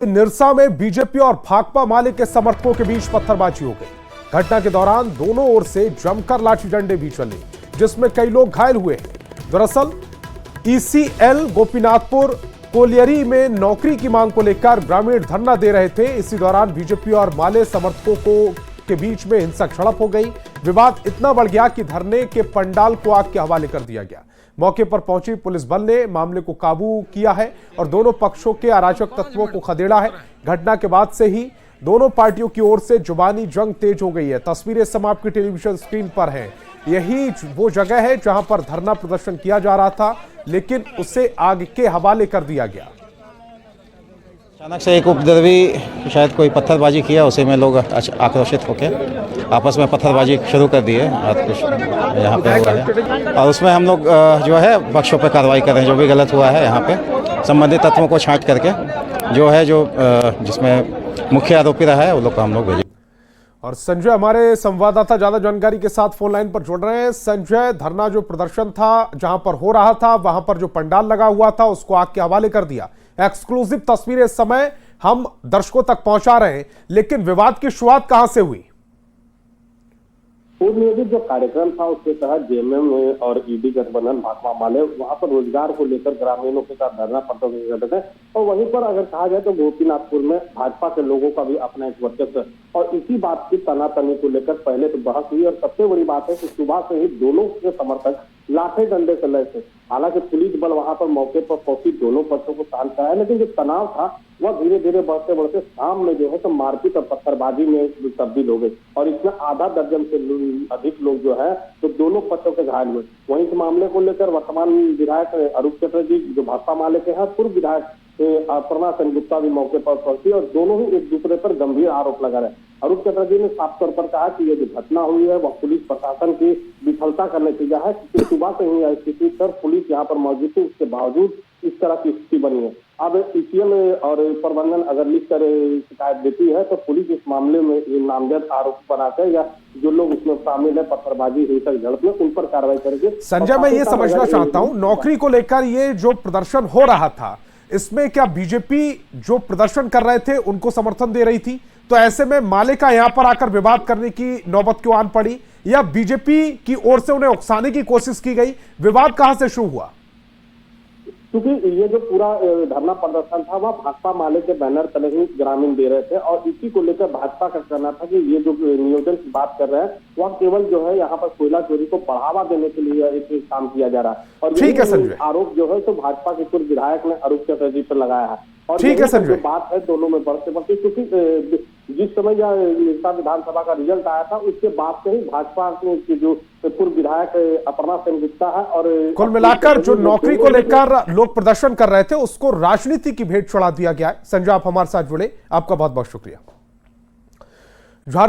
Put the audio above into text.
निरसा में बीजेपी और भाकपा माले के समर्थकों के बीच पत्थरबाजी हो गई। घटना के दौरान दोनों ओर से जमकर लाठी डंडे भी चले, जिसमें कई लोग घायल हुए हैं। दरअसल ईसीएल गोपीनाथपुर कोलियरी में नौकरी की मांग को लेकर ग्रामीण धरना दे रहे थे। इसी दौरान बीजेपी और माले समर्थकों के बीच में हिंसक झड़प हो गई। विवाद इतना बढ़ गया कि धरने के पंडाल को आग के हवाले कर दिया गया। मौके पर पहुंची पुलिस बल ने मामले को काबू किया है और दोनों पक्षों के अराजक तत्वों को खदेड़ा है। घटना के बाद से ही दोनों पार्टियों की ओर से जुबानी जंग तेज हो गई है। तस्वीरें सब आपकी टेलीविजन स्क्रीन पर हैं। यही वो जगह है जहां पर धरना प्रदर्शन किया जा रहा था, लेकिन उसे आग के हवाले कर दिया गया। अचानक से एक उपद्रवी शायद कोई पत्थरबाजी किया, उसी में लोग आक्रोशित होकर आपस में पत्थरबाजी शुरू कर दी है। कुछ यहाँ पे हुआ है और उसमें हम लोग जो है पक्षों पे कार्रवाई कर रहे हैं। जो भी गलत हुआ है यहाँ पे संबंधित तत्वों को छांट करके जो जिसमें मुख्य आरोपी रहा है वो लोग को हम लोग भेजेंगे। और संजय हमारे संवाददाता ज्यादा जानकारी के साथ फोन लाइन पर जुड़ रहे हैं। संजय, धरना जो प्रदर्शन था जहां पर हो रहा था, वहां पर जो पंडाल लगा हुआ था उसको आग के हवाले कर दिया। एक्सक्लूसिव तस्वीरें इस समय हम दर्शकों तक पहुंचा रहे हैं, लेकिन विवाद की शुरुआत कहां से हुई? पूर्व नियोजित जो कार्यक्रम था उसके तहत जेएमएम और ईडी गठबंधन भाकपा माले वहां पर रोजगार को लेकर ग्रामीणों के साथ धरना प्रदर्शन कर रहे थे। और वहीं पर अगर कहा जाए तो गोपीनाथपुर में भाजपा के लोगों का भी अपना एक वर्चस्व और इसी बात की तनातनी को लेकर पहले तो बहस हुई। और सबसे बड़ी बात है कि सुबह से ही दोनों के समर्थक लाठे डंडे से लड़े थे। हालांकि पुलिस बल वहां पर मौके पर पहुंची दोनों पक्षों को शांत कराया, लेकिन जो तनाव था वह धीरे धीरे बढ़ते बढ़ते शाम में जो है तो मारपीट और पत्थरबाजी में तब्दील हो गई। और इसमें आधा दर्जन से अधिक लोग जो है तो दोनों पक्षों के घायल हुए। वहीं इस मामले को लेकर वर्तमान विधायक अरूप चटर्जी जो भाकपा माले के हैं, पूर्व विधायक अपर्णा सेनगुप्ता भी मौके पर पहुंची और दोनों ही एक दूसरे पर गंभीर आरोप लगा रहे। अरूप चटर्जी ने साफ तौर पर कहा कि ये जो घटना हुई है वह पुलिस प्रशासन की विफलता का नतीजा है, क्योंकि सुबह से ही स्थिति पर पुलिस यहाँ पर मौजूद थी, उसके बावजूद इस तरह की स्थिति बनी है। अब ईसीएल और प्रबंधन अगर लिख कर शिकायत देती है तो पुलिस इस मामले में नामजद आरोप बनाकर या जो लोग इसमें शामिल है पत्थरबाजी हिंसक झड़प में उन पर कार्रवाई करेगी। संजय, मैं ये समझना चाहता हूँ, नौकरी को लेकर ये जो प्रदर्शन हो रहा था, इसमें क्या बीजेपी जो प्रदर्शन कर रहे थे उनको समर्थन दे रही थी? तो ऐसे में माले का यहां पर आकर विवाद करने की नौबत क्यों आन पड़ी, या बीजेपी की ओर से उन्हें उकसाने की कोशिश की गई? विवाद कहां से शुरू हुआ? क्योंकि ये जो पूरा धरना प्रदर्शन था वह भाकपा माले के बैनर तले ही ग्रामीण दे रहे थे और इसी को लेकर भाजपा का कहना था कि ये जो नियोजन की बात कर रहे हैं वह केवल जो है यहाँ पर कोयला चोरी को बढ़ावा देने के लिए एक काम किया जा रहा है। और ये आरोप जो है तो भाजपा के पूर्व विधायक ने अरूप चटर्जी पर लगाया है। और ठीक है संजय, बात है दोनों में बढ़ते बढ़ते, क्योंकि जिस समय यह निरसा विधानसभा का रिजल्ट आया था उसके बाद से ही भाजपा के जो पूर्व विधायक अपर्णा सेनगुप्ता है और कुल मिलाकर जो नौकरी को लेकर लोग प्रदर्शन कर रहे थे उसको राजनीति की भेंट चढ़ा दिया गया है। संजय, आप हमारे साथ जुड़े, आपका बहुत बहुत शुक्रिया।